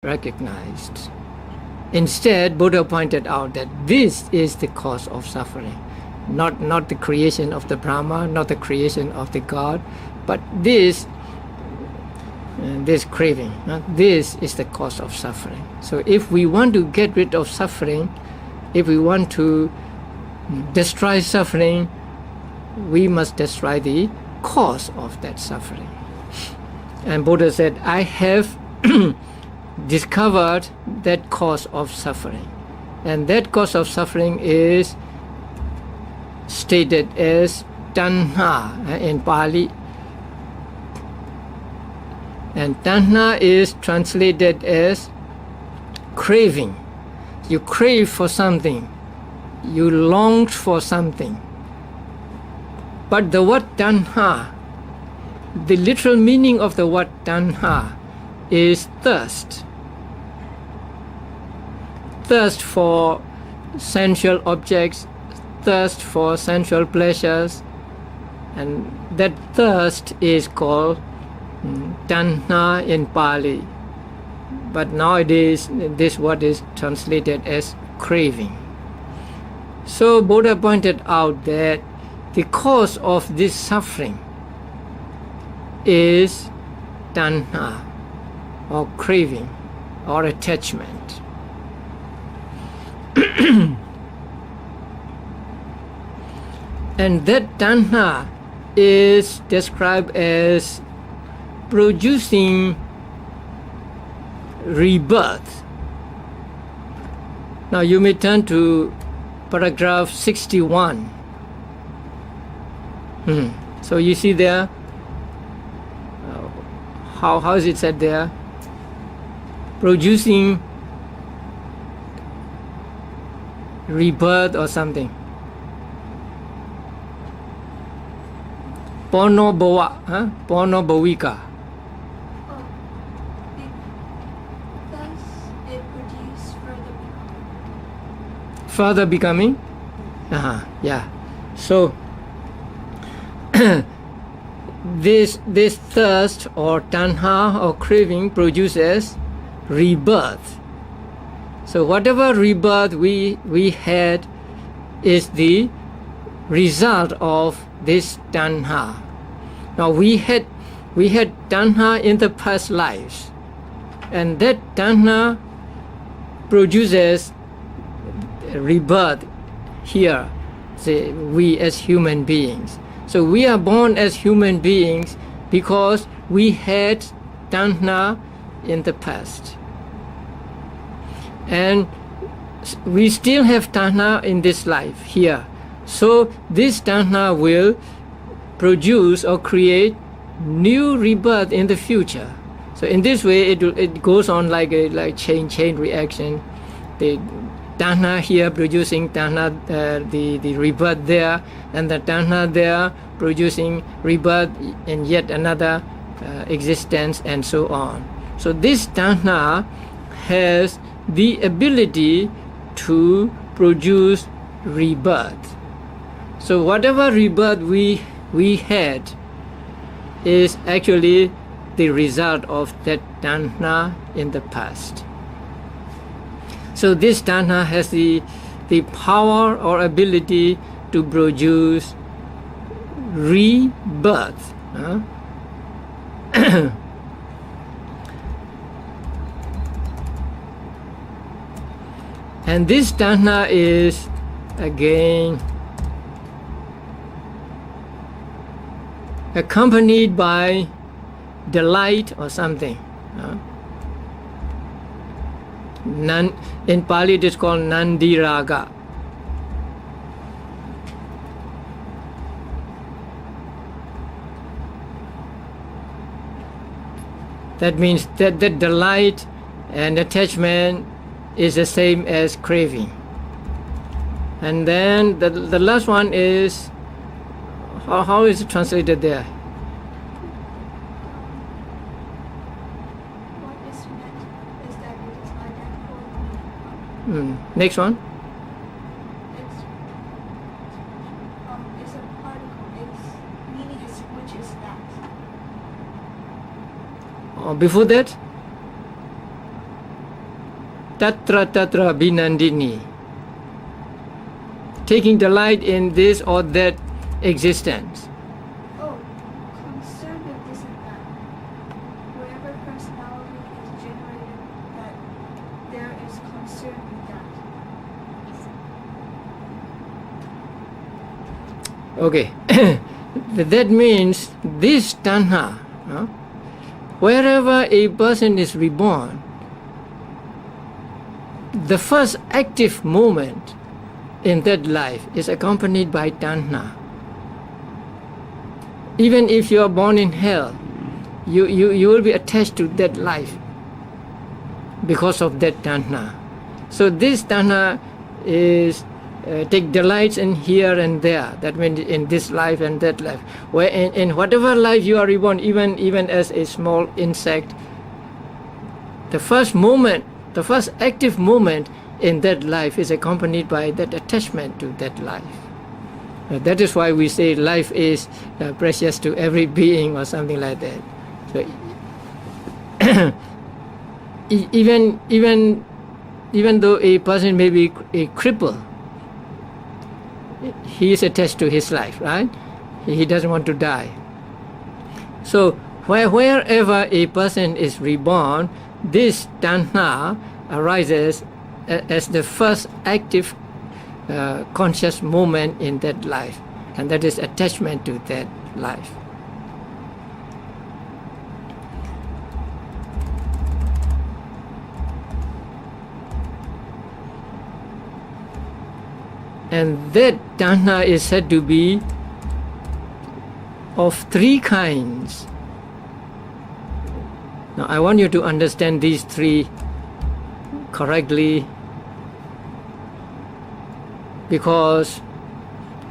recognized. Instead, Buddha pointed out that this is the cause of suffering, not the creation of the Brahma, not the creation of the God, but this craving. This is the cause of suffering. So if we want to get rid of suffering, if we want to destroy suffering, we must destroy the cause of that suffering. And Buddha said, I have discovered that cause of suffering. And that cause of suffering is stated as Taṇhā in Pali. And Taṇhā is translated as craving. You crave for something. You long for something. But the word Taṇhā, the literal meaning of the word Taṇhā is thirst. Thirst for sensual objects, thirst for sensual pleasures, and that thirst is called Taṇhā in Pali. But nowadays this word is translated as craving. So Buddha pointed out that the cause of this suffering is Taṇhā, or craving, or attachment. And that Taṇhā is described as producing rebirth. Now you may turn to paragraph 61. So you see there, how is it said there? Producing rebirth or something. Pono bhava, pono bhavika. Thus it produced Further becoming? Yeah. So this thirst or Taṇhā or craving produces rebirth. So whatever rebirth we had is the result of this Taṇhā. Now we had Taṇhā in the past lives, and that Taṇhā produces rebirth here, say we as human beings. So we are born as human beings because we had Taṇhā in the past. And we still have Taṇhā in this life here. So this Taṇhā will produce or create new rebirth in the future. So in this way it goes on like a chain reaction. The Taṇhā here producing Taṇhā, the rebirth there, and the Taṇhā there producing rebirth in yet another existence, and so on. So this Taṇhā has the ability to produce rebirth. So whatever rebirth we had is actually the result of that Taṇhā in the past. So this Taṇhā has the power or ability to produce rebirth. And this Taṇhā is again accompanied by delight or something. In Pali it is called Nandiraga. That means that the delight and attachment is the same as craving. And then the last one is, how is it translated there? What is meant is that it is identical. Next one. It's a particle. Its meaning is which is that. Before that? tatra tatra binandini, taking delight in this or that existence. Oh, concerned with this and that. Wherever personality is generated, that there is concern with that. Okay. That means this taṇhā, wherever a person is reborn, the first active moment in that life is accompanied by taṇhā. Even if you are born in hell, you will be attached to that life because of that taṇhā. So this taṇhā is take delights in here and there. That means in this life and that life. Where in whatever life you are reborn, even as a small insect, the first moment, the first active moment in that life is accompanied by that attachment to that life. That is why we say life is precious to every being or something like that. So even though a person may be a cripple, he is attached to his life, right? He doesn't want to die. So wherever a person is reborn, this taṇhā arises as the first active conscious moment in that life, and that is attachment to that life. And that taṇhā is said to be of three kinds. Now I want you to understand these three correctly, because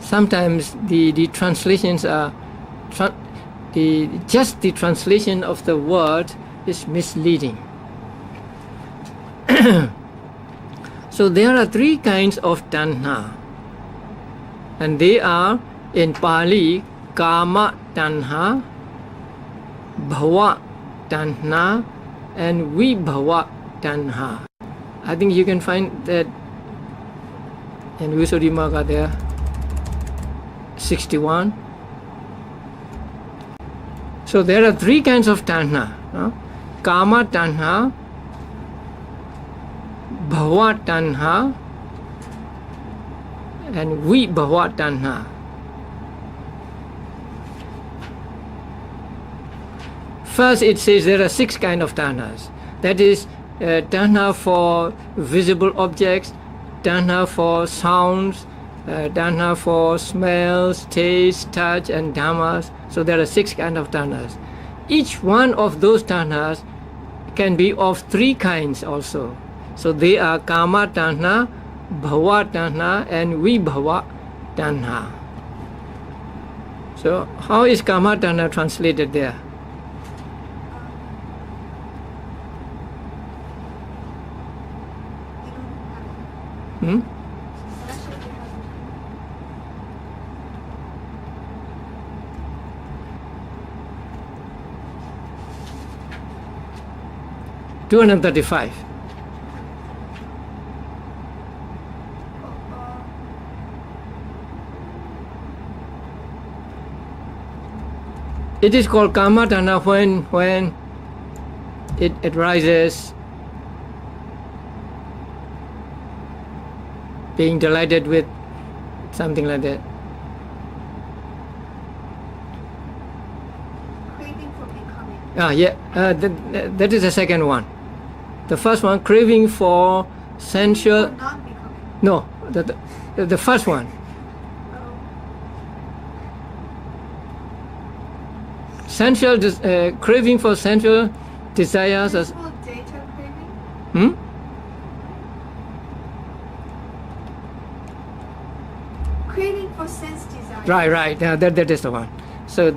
sometimes the translations are just the translation of the word is misleading. So there are three kinds of taṇhā, and they are in Pali kama taṇhā, bhava taṇhā, and vibhava taṇhā. I think you can find that in Visuddhimagga there, 61. So there are three kinds of taṇhā: kama taṇhā, bhava taṇhā, and vibhava taṇhā. First, it says there are six kinds of taṇhās. That is taṇhā for visible objects, taṇhā for sounds, taṇhā for smells, taste, touch, and dhammas. So there are six kinds of taṇhās. Each one of those taṇhās can be of three kinds also. So they are kama taṇhā, bhava taṇhā, and vibhava taṇhā. So how is kama taṇhā translated there? Hmm? $235. It is called kama taṇhā when it rises, being delighted with something like that. Craving for becoming. That is the second one. The first one, craving for sensual. Or not becoming. No, the first one. Sensual, craving for sensual desires. Sensual data craving? Craving for sense desire. Right. That is the one. So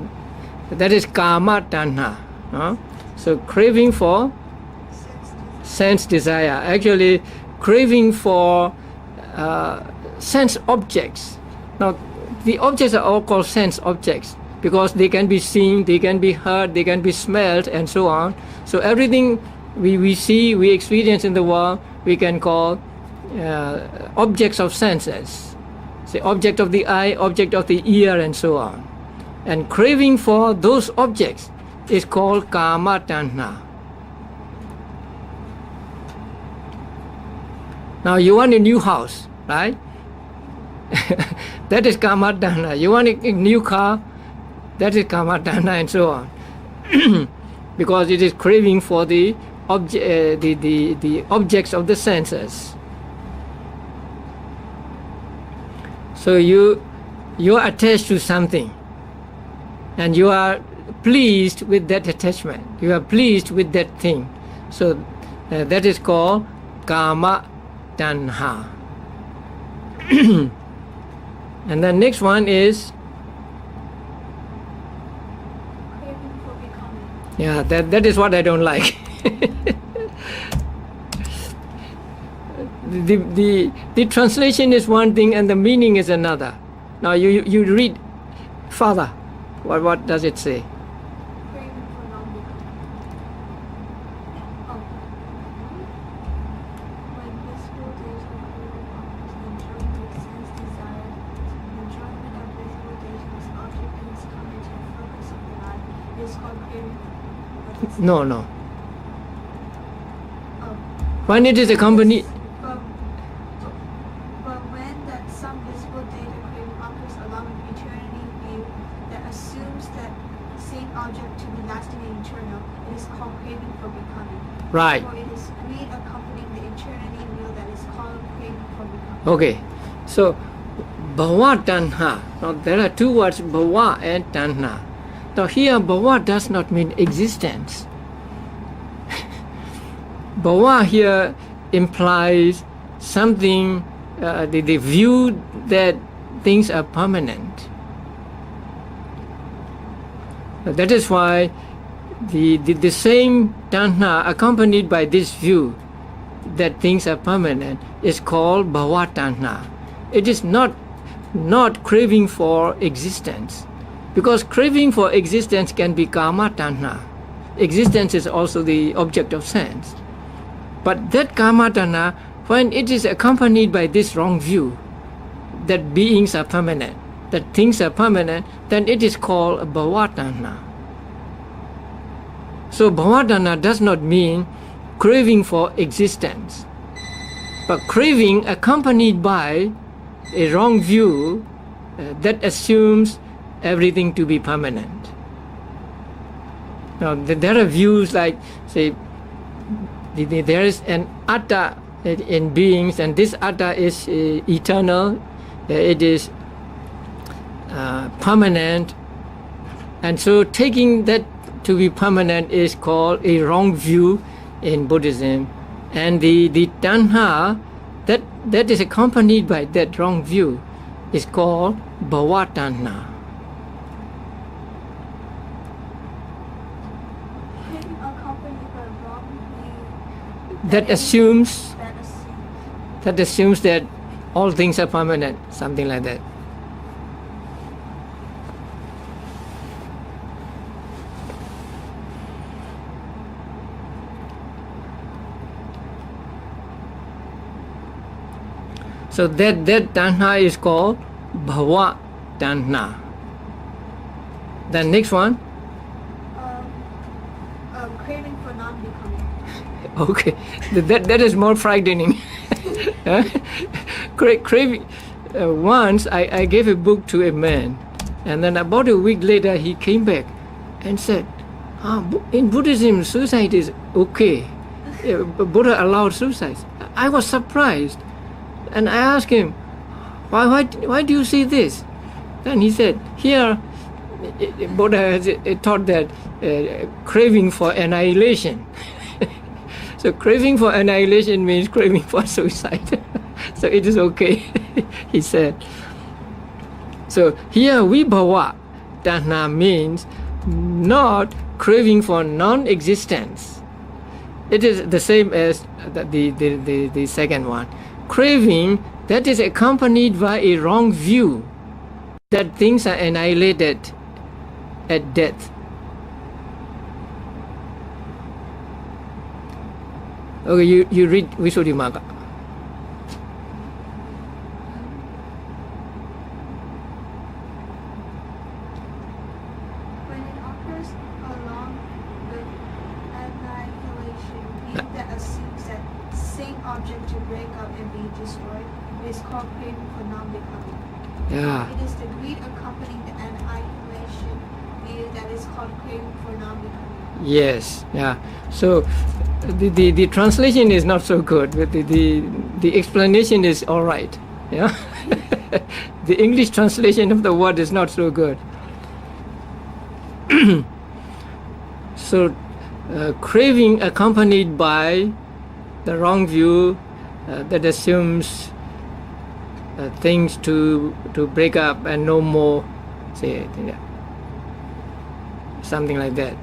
that is kama taṇhā. So craving for sense desire. Actually, craving for sense objects. Now, the objects are all called sense objects because they can be seen, they can be heard, they can be smelled, and so on. So everything we see, we experience in the world, we can call objects of senses. Say object of the eye, object of the ear, and so on. And craving for those objects is called kama taṇhā. Now you want a new house, right? That is kama taṇhā. You want a new car, that is kama taṇhā, and so on. Because it is craving for the objects of the senses. So you are attached to something, and you are pleased with that attachment. You are pleased with that thing. So that is called kama taṇhā. And the next one is craving for becoming. yeah, that is what I don't like. The translation is one thing and the meaning is another. Now you read further. What does it say? Craving for non-becoming. Oh. When visible days are craving offers the enjoyment of sense desire, the enjoyment of visible days as object is coming to the focus of the eye is called craving. No. Oh. When it is accompanied. But when that some visible data craving offers along with eternity view that assumes that same object to be lasting and eternal, it is called craving for becoming. Right. For it is greed accompanying the eternity view that is called craving for becoming. Okay. So bhava taṇhā. Now there are two words, bhava and taṇhā. Now here bhava does not mean existence. Bhava here implies something, the view that things are permanent. That is why the same taṇhā accompanied by this view that things are permanent is called bhava taṇhā. It is not craving for existence, because craving for existence can be kama taṇhā. Existence is also the object of sense. But that kama taṇhā, when it is accompanied by this wrong view that beings are permanent, that things are permanent, then it is called bhava taṇhā. So bhava taṇhā does not mean craving for existence, but craving accompanied by a wrong view that assumes everything to be permanent. Now there are views like, say, there is an atta in beings, and this atta is eternal, it is permanent, and so taking that to be permanent is called a wrong view in Buddhism. And the taṇhā that is accompanied by that wrong view is called bhava taṇhā. Accompanied by wrong view That assumes that all things are permanent, something like that. So that taṇhā is called bhava taṇhā. The next one. craving for non-becoming. Okay, that is more frightening. Craving. Once I gave a book to a man, and then about a week later he came back and said, in Buddhism suicide is okay. Buddha allowed suicide. I was surprised, and I asked him, why do you say this? Then he said, here Buddha has taught that craving for annihilation. So craving for annihilation means craving for suicide. So it is okay, he said. So here vibhava taṇhā means not craving for non-existence. It is the same as the second one. Craving that is accompanied by a wrong view that things are annihilated at death. Okay, you read Visuddhimagga. When it occurs along with annihilation, being that assumes that same object to break up and be destroyed, it is called craving for non-becoming. Yeah. It is the greed accompanying the annihilation view that is called craving for non-becoming. Yes. Yeah. So the translation is not so good, but the explanation is all right. Yeah. The English translation of the word is not so good. So craving accompanied by the wrong view that assumes things to break up and no more, say, yeah, something like that.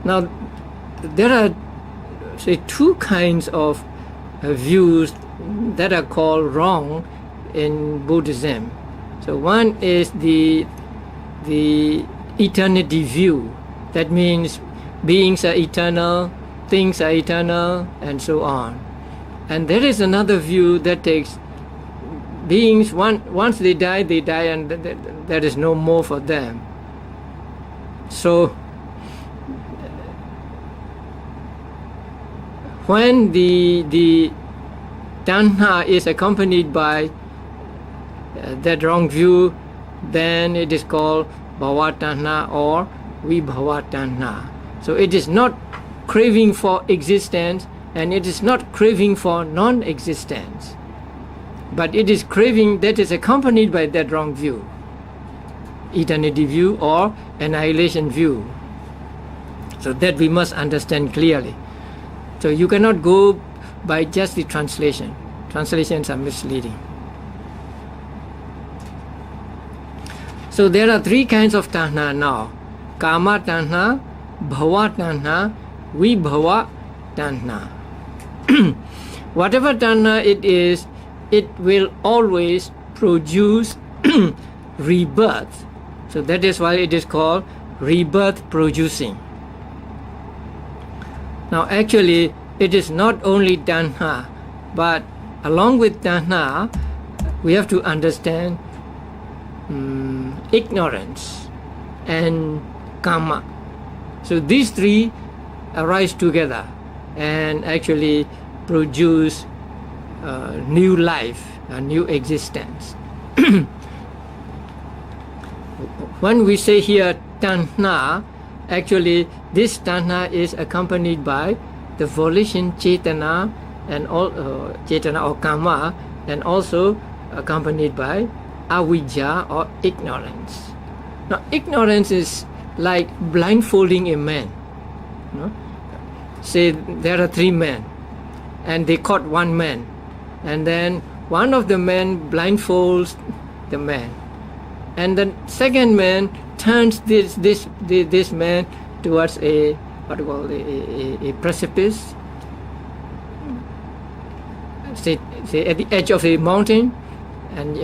Now, there are, say, two kinds of views that are called wrong in Buddhism. So one is the eternity view. That means beings are eternal, things are eternal, and so on. And there is another view that takes beings, once they die, and there is no more for them. So when the Taṇhā is accompanied by that wrong view, then it is called bhava taṇhā or vibhava taṇhā. So it is not craving for existence, and it is not craving for non-existence, but it is craving that is accompanied by that wrong view, eternity view or annihilation view. So that we must understand clearly. So you cannot go by just the translation. Translations are misleading. So there are three kinds of taṇhā now: kama taṇhā, bhava taṇhā, vibhava taṇhā. Whatever taṇhā it is, it will always produce rebirth. So that is why it is called rebirth producing. Now actually it is not only taṇhā, but along with taṇhā we have to understand ignorance and kama. So these three arise together and actually produce new life, a new existence. When we say here taṇhā, actually this taṇhā is accompanied by the volition cetanā and all cetanā or kama, and also accompanied by avijja or ignorance. Now ignorance is like blindfolding a man. You know? Say there are three men and they caught one man, and then one of the men blindfolds the man, and the second man turns this man towards a precipice, say at the edge of a mountain, and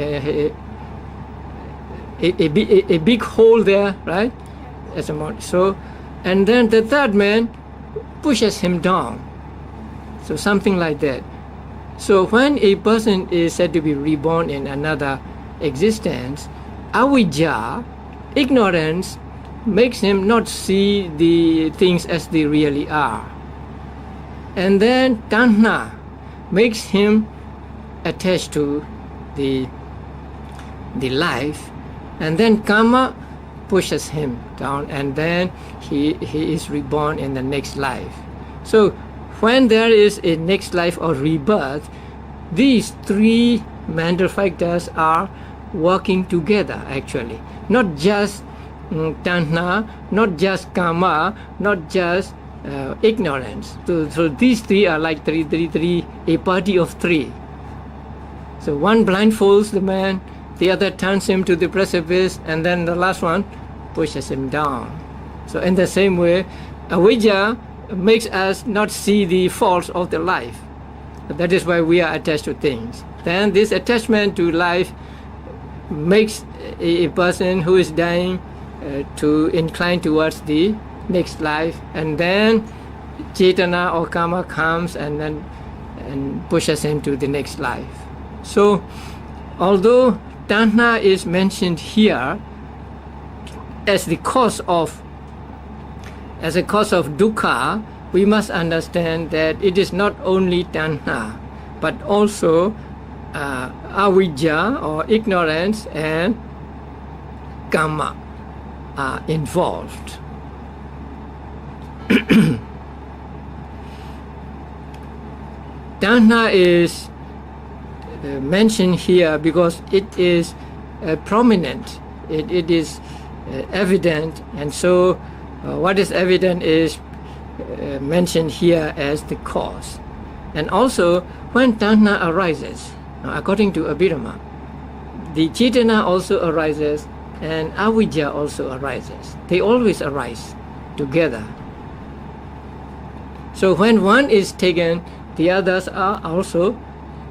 a big hole there, right, as a mountain. So, and then the third man pushes him down. So something like that. So when a person is said to be reborn in another existence, avijja, ignorance, makes him not see the things as they really are. And then taṇhā makes him attached to the life, and then kama pushes him down, and then he is reborn in the next life. So when there is a next life or rebirth, these three mental factors are working together actually. Not just taṇhā, not just kama, not just ignorance. So these three are like a party of three. So one blindfolds the man, the other turns him to the precipice, and then the last one pushes him down. So in the same way, avijja makes us not see the faults of the life. That is why we are attached to things. Then this attachment to life makes a person who is dying to incline towards the next life, and then cetanā or karma comes and pushes into the next life. So, although taṇhā is mentioned here as a cause of dukkha, we must understand that it is not only taṇhā, but also avijja or ignorance and karma are involved. Taṇhā is mentioned here because it is prominent, it is evident, and so what is evident is mentioned here as the cause. And also, when taṇhā arises, according to Abhidhamma, the cetanā also arises and avijja also arises. They always arise together. So when one is taken, the others are also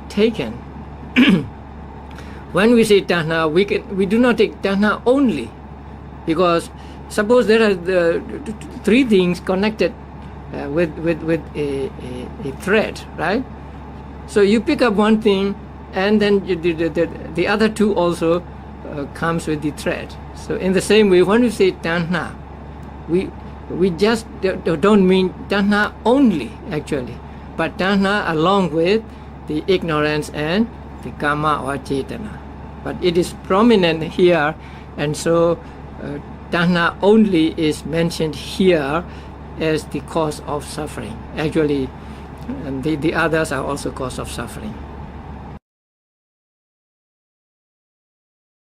taken. When we say taṇhā, we do not take taṇhā only, because suppose there are the three things connected with a thread, right? So you pick up one thing, and then the other two also comes with the thread. So in the same way, when we say taṇhā, we just don't mean taṇhā only, actually, but taṇhā along with the ignorance and the karma or cetanā. But it is prominent here, and so taṇhā only is mentioned here as the cause of suffering. Actually, the others are also cause of suffering.